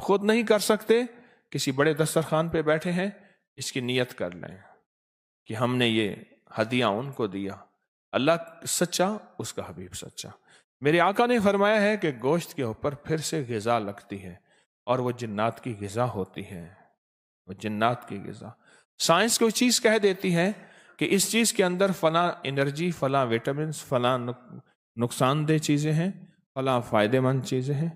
خود نہیں کر سکتے، کسی بڑے دسترخوان پہ بیٹھے ہیں، اس کی نیت کر لیں کہ ہم نے یہ ہدیہ ان کو دیا، اللہ سچا، اس کا حبیب سچا۔ میرے آقا نے فرمایا ہے کہ گوشت کے اوپر پھر سے غذا لگتی ہے اور وہ جنات کی غذا ہوتی ہے، وہ جنات کی غذا۔ سائنس کوئی چیز کہہ دیتی ہے کہ اس چیز کے اندر فلاں انرجی، فلاں وٹامنس، فلاں نقصان دہ چیزیں ہیں، فلاں فائدہ مند چیزیں ہیں،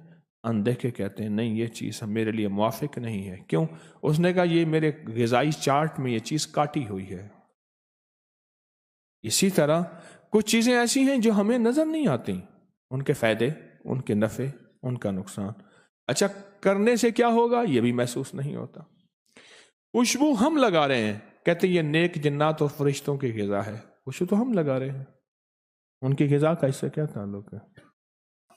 اندیکھے کہتے ہیں نہیں یہ چیز میرے لیے موافق نہیں ہے۔ کیوں؟ اس نے کہا یہ میرے غذائی چارٹ میں یہ چیز کاٹی ہوئی ہے۔ اسی طرح کچھ چیزیں ایسی ہیں جو ہمیں نظر نہیں آتی، ان کے فائدے، ان کے نفع، ان کا نقصان، اچھا کرنے سے کیا ہوگا یہ بھی محسوس نہیں ہوتا۔ خوشبو ہم لگا رہے ہیں، کہتے ہیں یہ نیک جنات اور فرشتوں کی غذا ہے، خوشبو تو ہم لگا رہے ہیں، ان کی غذا کا اس سے کیا تعلق ہے؟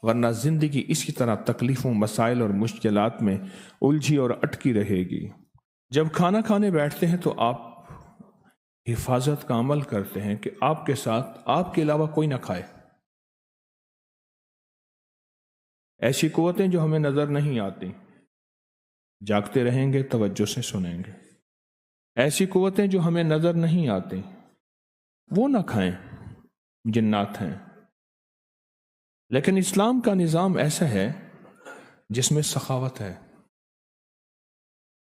ورنہ زندگی اس کی طرح تکلیفوں، مسائل اور مشکلات میں الجھی اور اٹکی رہے گی۔ جب کھانا کھانے بیٹھتے ہیں تو آپ حفاظت کا عمل کرتے ہیں کہ آپ کے ساتھ آپ کے علاوہ کوئی نہ کھائے۔ ایسی قوتیں جو ہمیں نظر نہیں آتی، جاگتے رہیں گے، توجہ سے سنیں گے۔ ایسی قوتیں جو ہمیں نظر نہیں آتی وہ نہ کھائیں، جنات ہیں۔ لیکن اسلام کا نظام ایسا ہے جس میں سخاوت ہے،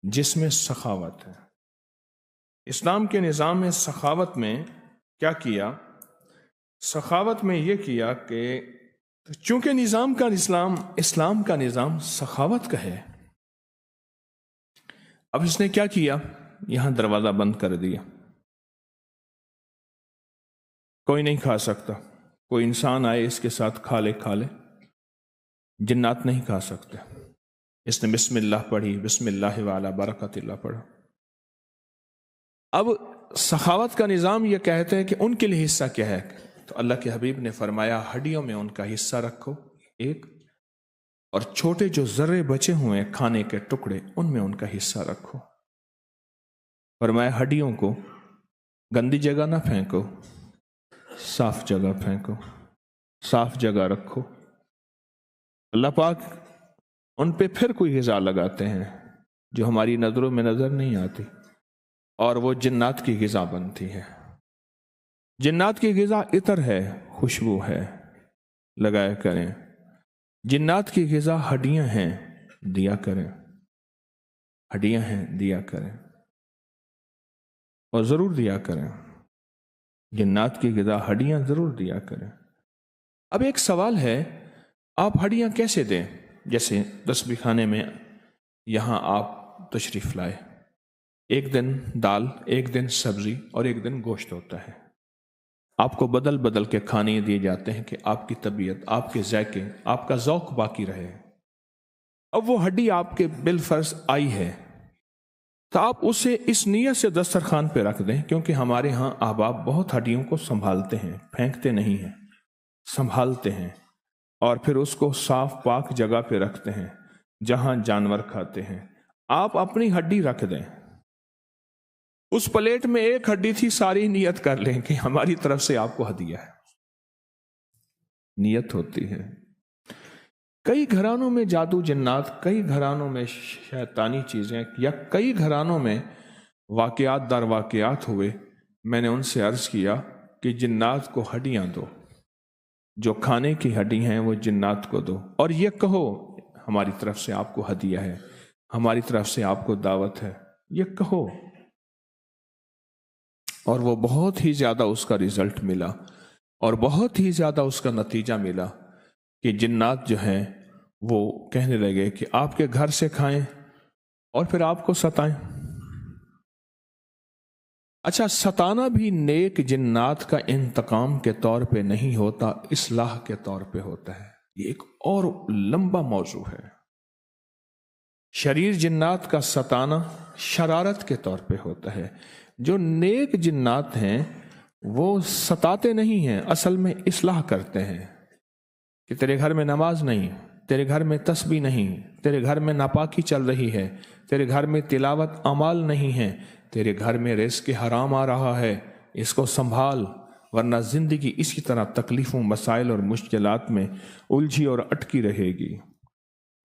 جس میں سخاوت ہے۔ اسلام کے نظام میں سخاوت میں کیا کیا؟ سخاوت میں یہ کیا کہ چونکہ اسلام کا نظام سخاوت کا ہے، اب اس نے کیا کیا؟ یہاں دروازہ بند کر دیا، کوئی نہیں کھا سکتا، کوئی انسان آئے اس کے ساتھ کھا لے، جنات نہیں کھا سکتے۔ اس نے بسم اللہ پڑھی، بسم اللہ وعلی برکت اللہ پڑھا۔ اب سخاوت کا نظام یہ کہتے ہیں کہ ان کے لیے حصہ کیا ہے، تو اللہ کے حبیب نے فرمایا ہڈیوں میں ان کا حصہ رکھو ایک، اور چھوٹے جو ذرے بچے ہوئے کھانے کے ٹکڑے ان میں ان کا حصہ رکھو۔ فرمایا ہڈیوں کو گندی جگہ نہ پھینکو، صاف جگہ پھینکو، صاف جگہ رکھو۔ اللہ پاک ان پہ پھر کوئی غذا لگاتے ہیں جو ہماری نظروں میں نظر نہیں آتی، اور وہ جنات کی غذا بنتی ہے۔ جنات کی غذا عطر ہے، خوشبو ہے، لگایا کریں۔ جنات کی غذا ہڈیاں ہیں، دیا کریں، ہڈیاں ہیں، دیا کریں، اور ضرور دیا کریں۔ جنات کی غذا ہڈیاں ضرور دیا کریں۔ اب ایک سوال ہے، آپ ہڈیاں کیسے دیں؟ جیسے تسبیح خانے میں یہاں آپ تشریف لائے، ایک دن دال، ایک دن سبزی اور ایک دن گوشت ہوتا ہے، آپ کو بدل بدل کے کھانے دیے جاتے ہیں کہ آپ کی طبیعت، آپ کے ذائقے، آپ کا ذوق باقی رہے۔ اب وہ ہڈی آپ کے بالفرض آئی ہے تو آپ اسے اس نیت سے دسترخوان پہ رکھ دیں، کیونکہ ہمارے ہاں احباب بہت ہڈیوں کو سنبھالتے ہیں، پھینکتے نہیں ہیں، سنبھالتے ہیں، اور پھر اس کو صاف پاک جگہ پہ رکھتے ہیں جہاں جانور کھاتے ہیں۔ آپ اپنی ہڈی رکھ دیں، اس پلیٹ میں ایک ہڈی تھی، ساری نیت کر لیں کہ ہماری طرف سے آپ کو ہدیہ ہے، نیت ہوتی ہے۔ کئی گھرانوں میں جادو جنات، کئی گھرانوں میں شیطانی چیزیں، یا کئی گھرانوں میں واقعات در واقعات ہوئے۔ میں نے ان سے عرض کیا کہ جنات کو ہڈیاں دو، جو کھانے کی ہڈی ہیں وہ جنات کو دو، اور یہ کہو ہماری طرف سے آپ کو ہدیہ ہے، ہماری طرف سے آپ کو دعوت ہے، یہ کہو۔ اور وہ بہت ہی زیادہ اس کا رزلٹ ملا، اور بہت ہی زیادہ اس کا نتیجہ ملا کہ جنات جو ہیں وہ کہنے لگے کہ آپ کے گھر سے کھائیں اور پھر آپ کو ستائیں۔ اچھا، ستانا بھی نیک جنات کا انتقام کے طور پہ نہیں ہوتا، اصلاح کے طور پہ ہوتا ہے۔ یہ ایک اور لمبا موضوع ہے۔ شریر جنات کا ستانا شرارت کے طور پہ ہوتا ہے، جو نیک جنات ہیں وہ ستاتے نہیں ہیں، اصل میں اصلاح کرتے ہیں کہ تیرے گھر میں نماز نہیں، تیرے گھر میں تسبیح نہیں، تیرے گھر میں ناپاکی چل رہی ہے، تیرے گھر میں تلاوت اعمال نہیں ہے، تیرے گھر میں رزق حرام آ رہا ہے، اس کو سنبھال، ورنہ زندگی اس کی طرح تکلیفوں، مسائل اور مشکلات میں الجھی اور اٹکی رہے گی۔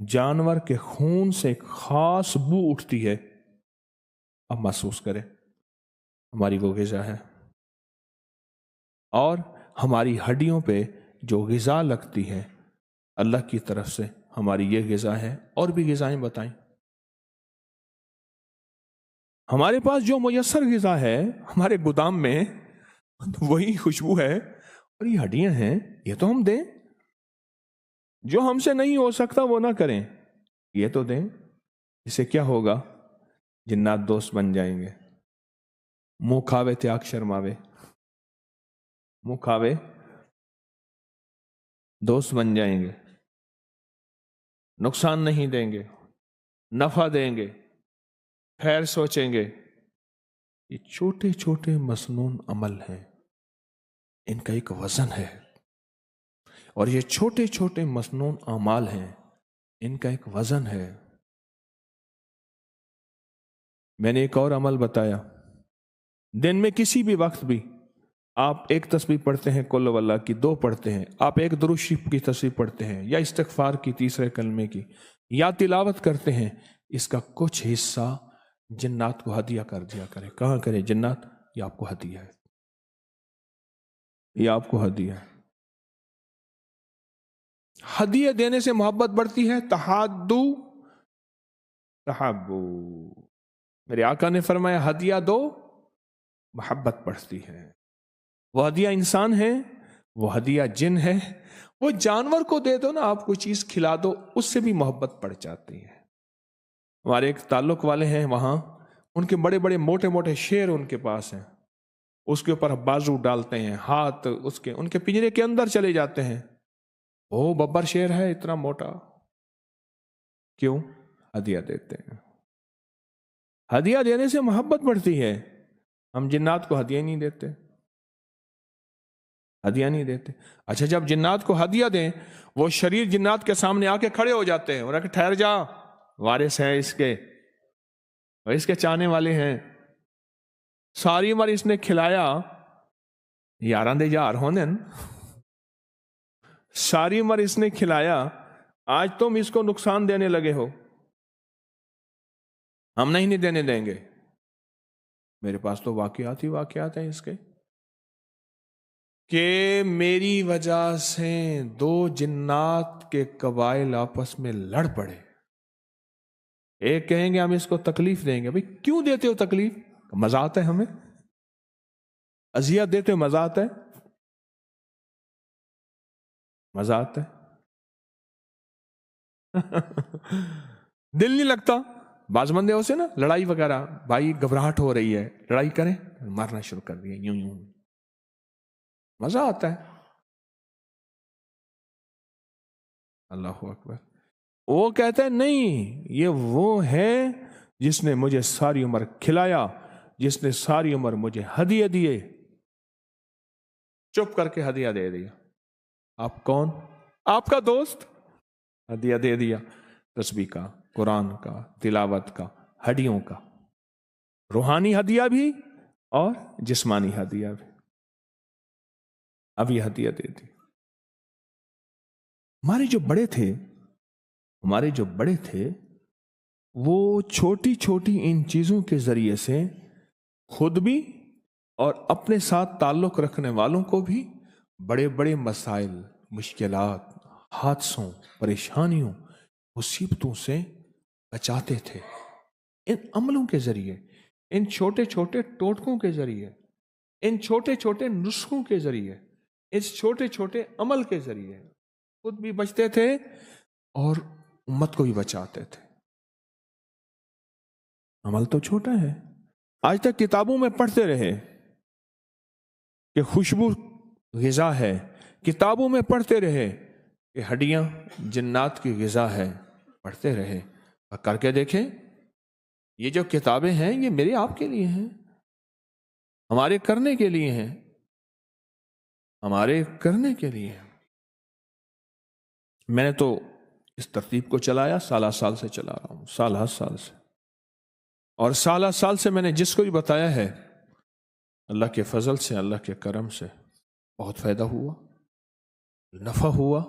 جانور کے خون سے ایک خاص بو اٹھتی ہے، اب محسوس کریں ہماری وہ غذا ہے۔ اور ہماری ہڈیوں پہ جو غذا لگتی ہے اللہ کی طرف سے، ہماری یہ غذا ہے۔ اور بھی غذائیں بتائیں، ہمارے پاس جو میسر غذا ہے ہمارے گودام میں وہی خوشبو ہے، اور یہ ہڈیاں ہیں، یہ تو ہم دیں۔ جو ہم سے نہیں ہو سکتا وہ نہ کریں، یہ تو دیں۔ اسے کیا ہوگا؟ جنات دوست بن جائیں گے۔ منہ کھاوے تیاگ شرماوے، منہ کھاوے دوست بن جائیں گے، نقصان نہیں دیں گے، نفع دیں گے، خیر سوچیں گے۔ یہ چھوٹے چھوٹے مسنون عمل ہیں، ان کا ایک وزن ہے، اور یہ چھوٹے چھوٹے مسنون اعمال ہیں، ان کا ایک وزن ہے۔ میں نے ایک اور عمل بتایا، دن میں کسی بھی وقت بھی آپ ایک تسبیح پڑھتے ہیں کل واللہ کی، 2 پڑھتے ہیں، آپ ایک درود شریف کی تسبیح پڑھتے ہیں، یا استغفار کی 3 کلمے کی، یا تلاوت کرتے ہیں، اس کا کچھ حصہ جنات کو ہدیہ کر دیا کریں۔ کہاں کریں؟ جنات یہ آپ کو ہدیہ ہے، یہ آپ کو ہدیہ ہے۔ ہدیہ دینے سے محبت بڑھتی ہے، تحادو تحابو، میرے آقا نے فرمایا ہدیہ دو محبت بڑھتی ہے۔ وہ ہدیہ انسان ہے، وہ ہدیہ جن ہے، وہ جانور کو دے دو نا، آپ کوئی چیز کھلا دو، اس سے بھی محبت بڑھ جاتی ہے۔ ہمارے ایک تعلق والے ہیں وہاں، ان کے بڑے بڑے موٹے موٹے شیر ان کے پاس ہیں، اس کے اوپر بازو ڈالتے ہیں، ہاتھ ان کے پنجرے کے اندر چلے جاتے ہیں۔ وہ ببر شیر ہے اتنا موٹا، کیوں؟ ہدیہ دیتے ہیں۔ ہدیہ دینے سے محبت بڑھتی ہے۔ ہم جنات کو ہدیہ نہیں دیتے، ہدیہ نہیں دیتے۔ اچھا، جب جنات کو ہدیہ دیں، وہ شریر جنات کے سامنے آ کے کھڑے ہو جاتے ہیں، انہیں کہ ٹھہر جا، وارث ہے اس کے، اور اس کے چاہنے والے ہیں، ساری عمر اس نے کھلایا، یاراں دے یار ہونے، ساری عمر اس نے کھلایا، آج تم اس کو نقصان دینے لگے ہو، ہم نہیں دینے دیں گے۔ میرے پاس تو واقعات ہی واقعات ہیں اس کے، کہ میری وجہ سے 2 جنات کے قبائل آپس میں لڑ پڑے۔ ایک کہیں گے ہم اس کو تکلیف دیں گے۔ بھئی کیوں دیتے ہو تکلیف؟ مزہ آتا ہے ہمیں، اذیت دیتے ہو مزہ آتا ہے، مزہ آتا ہے دل نہیں لگتا۔ بعض بندے ہو سے نا، لڑائی وغیرہ، بھائی گھبراہٹ ہو رہی ہے، لڑائی کریں، مارنا شروع کر دیا، یوں یوں، مزہ آتا ہے۔ اللہ اکبر۔ وہ کہتا ہے نہیں، یہ وہ ہے جس نے مجھے ساری عمر کھلایا، جس نے ساری عمر مجھے ہدیہ دیے، چپ کر کے ہدیہ دے دیا۔ آپ کون؟ آپ کا دوست، ہدیہ دے دیا، تسبیح کا، قرآن کا، تلاوت کا، ہڈیوں کا، روحانی ہدیہ بھی اور جسمانی ہدیہ بھی، اب یہ ہدیہ دے دی۔ ہمارے جو بڑے تھے وہ چھوٹی چھوٹی ان چیزوں کے ذریعے سے خود بھی اور اپنے ساتھ تعلق رکھنے والوں کو بھی بڑے بڑے مسائل، مشکلات، حادثوں، پریشانیوں، مصیبتوں سے بچاتے تھے، ان عملوں کے ذریعے، ان چھوٹے چھوٹے ٹوٹکوں کے ذریعے، ان چھوٹے چھوٹے نسخوں کے ذریعے، اس چھوٹے چھوٹے عمل کے ذریعے خود بھی بچتے تھے اور امت کو بھی بچاتے تھے۔ عمل تو چھوٹا ہے، آج تک کتابوں میں پڑھتے رہے کہ خوشبو غذا ہے، کتابوں میں پڑھتے رہے کہ ہڈیاں جنات کی غذا ہے، پڑھتے رہے، اور کر کے دیکھیں، یہ جو کتابیں ہیں یہ میرے آپ کے لیے ہیں، ہمارے کرنے کے لیے ہیں، ہمارے کرنے کے لیے ہیں۔ میں نے تو اس ترتیب کو چلایا، سالہ سال سے چلا رہا ہوں، سالہ سال سے، اور سالہ سال سے میں نے جس کو بھی بتایا ہے، اللہ کے فضل سے، اللہ کے کرم سے بہت فائدہ ہوا، نفع ہوا،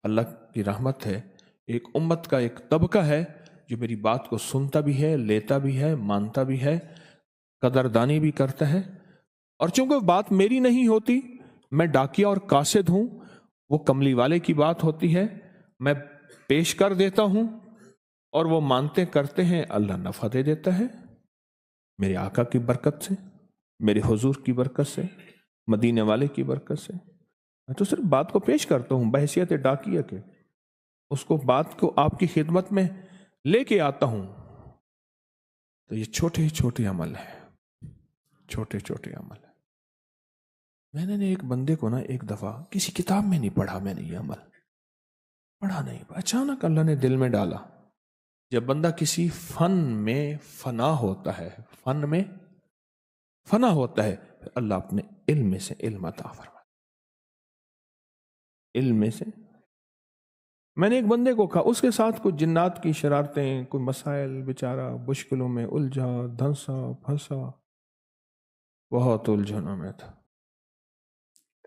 اللہ کی رحمت ہے ایک امت کا ایک طبقہ ہے جو میری بات کو سنتا بھی ہے، لیتا بھی ہے، مانتا بھی ہے، قدردانی بھی کرتا ہے. اور چونکہ بات میری نہیں ہوتی، میں ڈاکیا اور قاصد ہوں، وہ کملی والے کی بات ہوتی ہے، میں پیش کر دیتا ہوں اور وہ مانتے کرتے ہیں، اللہ نفع دے دیتا ہے میرے آقا کی برکت سے، میرے حضور کی برکت سے، مدینے والے کی برکت سے. میں تو صرف بات کو پیش کرتا ہوں بحیثیت ڈاکیہ کے، اس کو بات کو آپ کی خدمت میں لے کے آتا ہوں. تو یہ چھوٹے چھوٹے عمل ہیں، چھوٹے چھوٹے عمل ہیں. میں نے ایک بندے کو ایک دفعہ کسی کتاب میں نہیں پڑھا، میں نے یہ عمل پڑھا نہیں، اچانک اللہ نے دل میں ڈالا. جب بندہ کسی فن میں فنا ہوتا ہے، فن میں فنا ہوتا ہے، پھر اللہ اپنے علم میں سے علم عطا فرماتا. علم میں سے میں نے ایک بندے کو کہا، اس کے ساتھ کچھ جنات کی شرارتیں، کوئی مسائل، بیچارہ مشکلوں میں الجھا، دھنسا پھنسا، بہت الجھنوں میں تھا.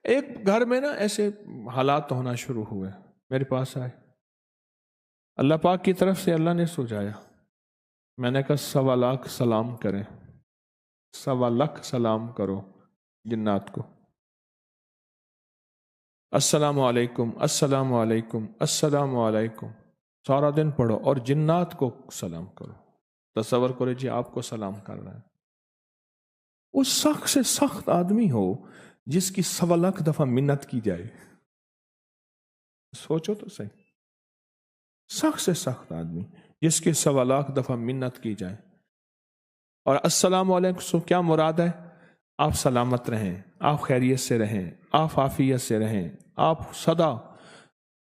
ایک گھر میں ایسے حالات ہونا شروع ہوئے، میرے پاس آئے، اللہ پاک کی طرف سے اللہ نے سجایا. میں نے کہا 1.25 سلام کریں، 1.25 سلام کرو جنات کو، السلام علیکم، السلام علیکم، السلام علیکم، سارا دن پڑھو اور جنات کو سلام کرو. تصور کرو جی آپ کو سلام کر رہا ہے، اس سخت سے سخت آدمی ہو جس کی 1.25 دفعہ منت کی جائے. سوچو تو صحیح، سخت سے سخت آدمی جس کی 1.25 دفعہ منت کی جائے. اور السلام علیکم سے کیا مراد ہے؟ آپ سلامت رہیں، آپ خیریت سے رہیں، آپ عافیت سے رہیں، آپ سدا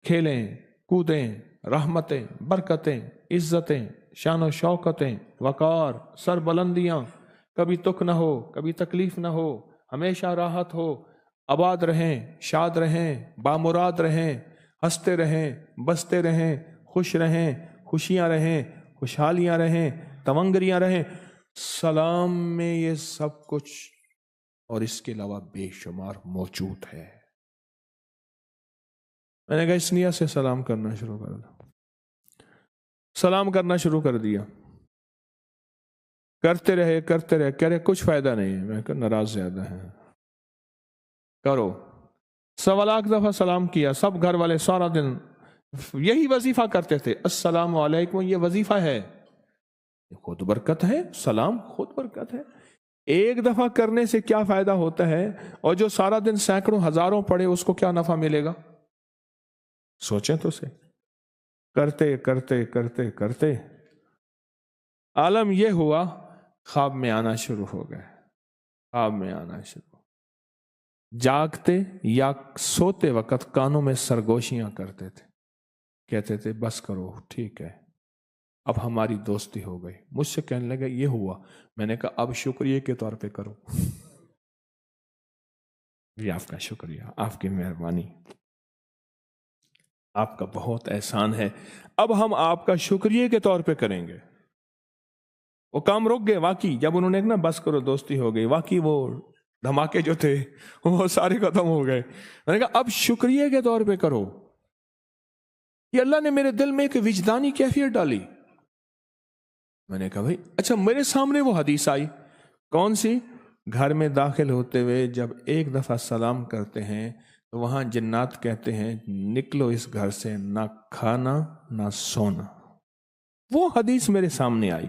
کھیلیں کودیں، رحمتیں، برکتیں، عزتیں، شان و شوکتیں، وقار، سر بلندیاں، کبھی تک نہ ہو، کبھی تکلیف نہ ہو، ہمیشہ راحت ہو، آباد رہیں، شاد رہیں، بامراد رہیں، ہنستے رہیں، بستے رہیں، خوش رہیں، خوشیاں رہیں، خوشحالیاں رہیں، تمنگریاں رہیں. سلام میں یہ سب کچھ اور اس کے علاوہ بے شمار موجود ہے. میں نے کہا اس نیت سے سلام کرنا شروع کر دو. سلام کرنا شروع کر دیا، کرتے رہے کہہ رہے کچھ فائدہ نہیں ہے. میں کہا ناراض زیادہ ہیں، کرو. 1.25 دفعہ سلام کیا. سب گھر والے سارا دن یہی وظیفہ کرتے تھے، السلام علیکم. یہ وظیفہ ہے، خود برکت ہے، سلام خود برکت ہے. ایک دفعہ کرنے سے کیا فائدہ ہوتا ہے، اور جو سارا دن سینکڑوں ہزاروں پڑھے اس کو کیا نفع ملے گا؟ سوچیں تو سے. کرتے کرتے کرتے کرتے عالم یہ ہوا، خواب میں آنا شروع ہو گئے. خواب میں آنا شروع، جاگتے یا سوتے وقت کانوں میں سرگوشیاں کرتے تھے، کہتے تھے بس کرو، ٹھیک ہے، اب ہماری دوستی ہو گئی. مجھ سے کہنے لگا یہ ہوا. میں نے کہا اب شکریہ کے طور پہ کرو. یہ آپ کا شکریہ، آپ کی مہربانی، آپ کا بہت احسان ہے، اب ہم آپ کا شکریہ کے طور پہ کریں گے. وہ کام رک گئے واقعی. جب انہوں نے کہا بس کرو دوستی ہو گئی، واقعی وہ دھماکے جو تھے وہ سارے ختم ہو گئے. میں نے کہا اب شکریہ کے طور پہ کرو. یہ اللہ نے میرے دل میں ایک وجدانی کیفیت ڈالی. میں نے کہا بھائی اچھا، میرے سامنے وہ حدیث آئی. کون سی؟ گھر میں داخل ہوتے ہوئے جب ایک دفعہ سلام کرتے ہیں تو وہاں جنات کہتے ہیں نکلو اس گھر سے، نہ کھانا نہ سونا. وہ حدیث میرے سامنے آئی.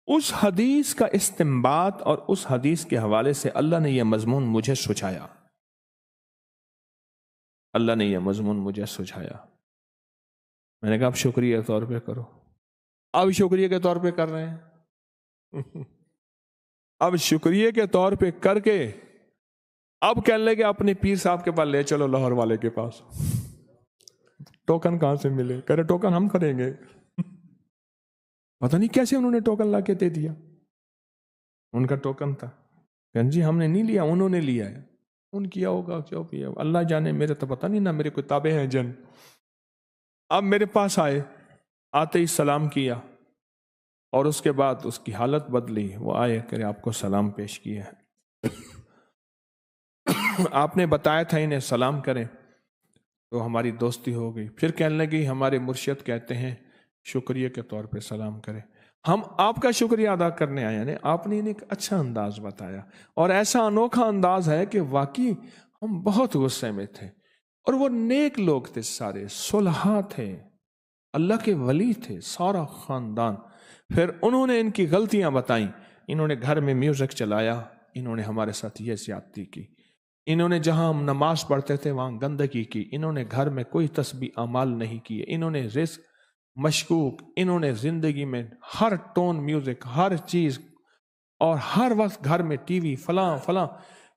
اس حدیث کا استنباط اور اس حدیث کے حوالے سے اللہ نے یہ مضمون مجھے سجھایا. اللہ نے یہ مضمون مجھے سجھایا. میں نے کہا اب شکریہ کے طور پہ کرو. اب شکریہ کے طور پہ کر رہے ہیں. اب شکریہ کے طور پہ کر کے اب کہنے لگے اپنے پیر صاحب کے پاس لے چلو، لاہور والے کے پاس. ٹوکن کہاں سے ملے؟ کہہ رہے ٹوکن ہم کریں گے. پتہ نہیں کیسے انہوں نے ٹوکن لا کے دے دیا. ان کا ٹوکن تھا. کہ جی ہم نے نہیں لیا، انہوں نے لیا ہے. ان کیا ہوگا کیوں کیا، اللہ جانے، میرے تو پتہ نہیں، نہ میرے کوئی تابع ہیں جن. اب میرے پاس آئے، آتے ہی سلام کیا اور اس کے بعد اس کی حالت بدلی. وہ آئے کہ آپ کو سلام پیش کیا ہے، آپ نے بتایا تھا انہیں سلام کریں. تو ہماری دوستی ہو گئی. پھر کہنے لگی ہمارے مرشد کہتے ہیں شکریہ کے طور پہ سلام کرے. ہم آپ کا شکریہ ادا کرنے آئے ہیں. آپ نے انہیں ایک اچھا انداز بتایا اور ایسا انوکھا انداز ہے کہ واقعی ہم بہت غصے میں تھے. اور وہ نیک لوگ تھے، سارے صلحاء تھے، اللہ کے ولی تھے، سارا خاندان. پھر انہوں نے ان کی غلطیاں بتائیں. انہوں نے گھر میں میوزک چلایا، انہوں نے ہمارے ساتھ یہ زیادتی کی، انہوں نے جہاں ہم نماز پڑھتے تھے وہاں گندگی کی، انہوں نے گھر میں کوئی تسبیح اعمال نہیں کیے، انہوں نے رزق مشکوک، انہوں نے زندگی میں ہر ٹون میوزک، ہر چیز، اور ہر وقت گھر میں ٹی وی فلاں فلاں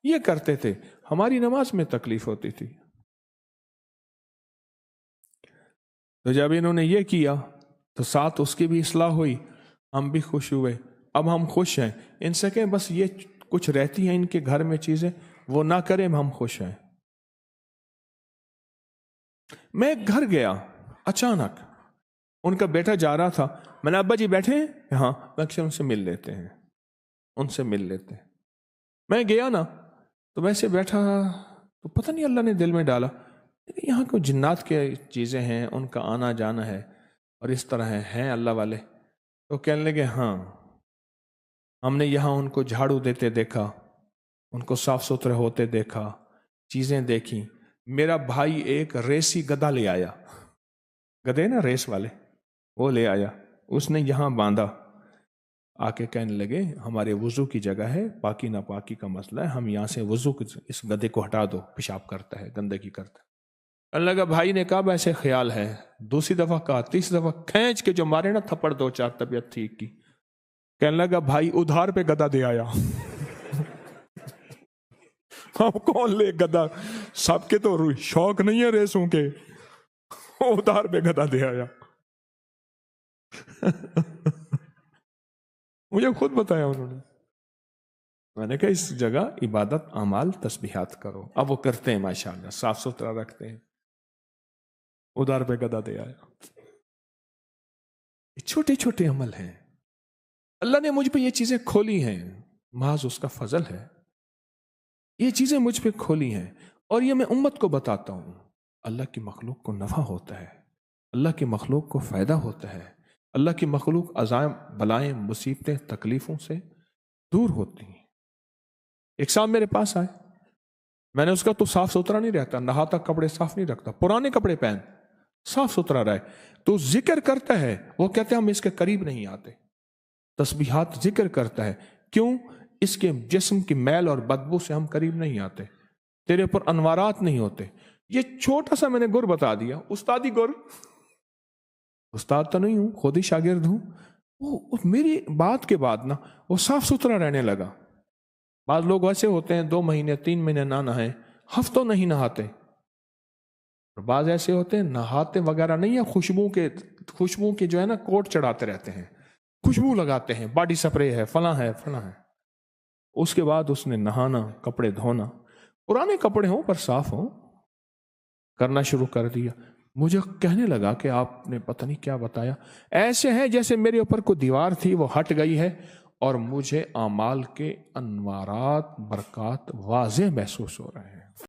یہ کرتے تھے. ہماری نماز میں تکلیف ہوتی تھی. تو جب انہوں نے یہ کیا تو ساتھ اس کی بھی اصلاح ہوئی، ہم بھی خوش ہوئے. اب ہم خوش ہیں. ان سے کہ بس یہ کچھ رہتی ہیں ان کے گھر میں چیزیں وہ نہ کریں، ہم خوش ہیں. میں گھر گیا، اچانک ان کا بیٹا جا رہا تھا. میں نے ابا جی بیٹھے ہیں؟ ہاں. میں ان سے مل لیتے ہیں، ان سے مل لیتے ہیں. میں گیا نا تو ویسے بیٹھا تو پتہ نہیں اللہ نے دل میں ڈالا یہاں کو جنات کے چیزیں ہیں، ان کا آنا جانا ہے اور اس طرح ہیں اللہ والے. تو کہنے لگے ہاں ہم نے یہاں ان کو جھاڑو دیتے دیکھا، ان کو صاف ستھرے ہوتے دیکھا، چیزیں دیکھی. میرا بھائی ایک ریسی گدھا لے آیا، گدھے نا ریس والے، وہ لے آیا. اس نے یہاں باندھا. آ کے کہنے لگے ہمارے وضو کی جگہ ہے، پاکی ناپاکی کا مسئلہ ہے، ہم یہاں سے وضو اس گدھے کو ہٹا دو، پیشاب کرتا ہے، گندگی کرتا ہے. اللہ کا بھائی نے کہا ایسے خیال ہے. دوسری دفعہ کہا، تیسری دفعہ کھینچ کے جو مارے نا تھپڑ 2-4 طبیعت ٹھیک کی. کہنے لگا بھائی ادھار پہ گدھا دے آیا. ہم کون لے گدھا، سب کے تو شوق نہیں ہے ریسوں کے، ادھار پہ گدھا دے آیا. مجھے خود بتایا انہوں نے. میں نے کہا اس جگہ عبادت اعمال تسبیحات کرو. اب وہ کرتے ہیں ماشاءاللہ، صاف ستھرا رکھتے ہیں. ادھار پہ گدھا دے آیا. چھوٹے چھوٹے عمل ہیں، اللہ نے مجھ پہ یہ چیزیں کھولی ہیں، محض اس کا فضل ہے. یہ چیزیں مجھ پہ کھولی ہیں اور یہ میں امت کو بتاتا ہوں. اللہ کی مخلوق کو نفع ہوتا ہے، اللہ کی مخلوق کو فائدہ ہوتا ہے، اللہ کی مخلوق عزائم بلائیں مصیبتیں تکلیفوں سے دور ہوتی ہیں. ایک صاحب میرے پاس آئے، میں نے اس کا تو صاف ستھرا نہیں رہتا، نہاتا، کپڑے صاف نہیں رکھتا، پرانے کپڑے پہن، صاف ستھرا رہے. تو ذکر کرتا ہے، وہ کہتے ہیں ہم اس کے قریب نہیں آتے. تسبیحات ذکر کرتا ہے، کیوں؟ اس کے جسم کی میل اور بدبو سے ہم قریب نہیں آتے، تیرے پر انوارات نہیں ہوتے. یہ چھوٹا سا میں نے گر بتا دیا، استادی گر، استاد تو نہیں ہوں، خود ہی شاگرد ہوں. وہ میری بات کے بعد نا وہ صاف ستھرا رہنے لگا. بعض لوگ ایسے ہوتے ہیں 2 مہینے 3 مہینے نہ نہائیں، ہفتوں نہیں نہاتے. اور بعض ایسے ہوتے ہیں نہاتے وغیرہ نہیں ہیں، خوشبو کے جو ہے نا کوٹ چڑھاتے رہتے ہیں، خوشبو لگاتے ہیں، باڈی سپرے ہے، فلاں ہے فلاں ہے. اس کے بعد اس نے نہانا، کپڑے دھونا، پرانے کپڑے ہوں پر صاف ہوں، کرنا شروع کر دیا. مجھے کہنے لگا کہ آپ نے پتہ نہیں کیا بتایا، ایسے ہے جیسے میرے اوپر کوئی دیوار تھی وہ ہٹ گئی ہے اور مجھے اعمال کے انوارات برکات واضح محسوس ہو رہے ہیں.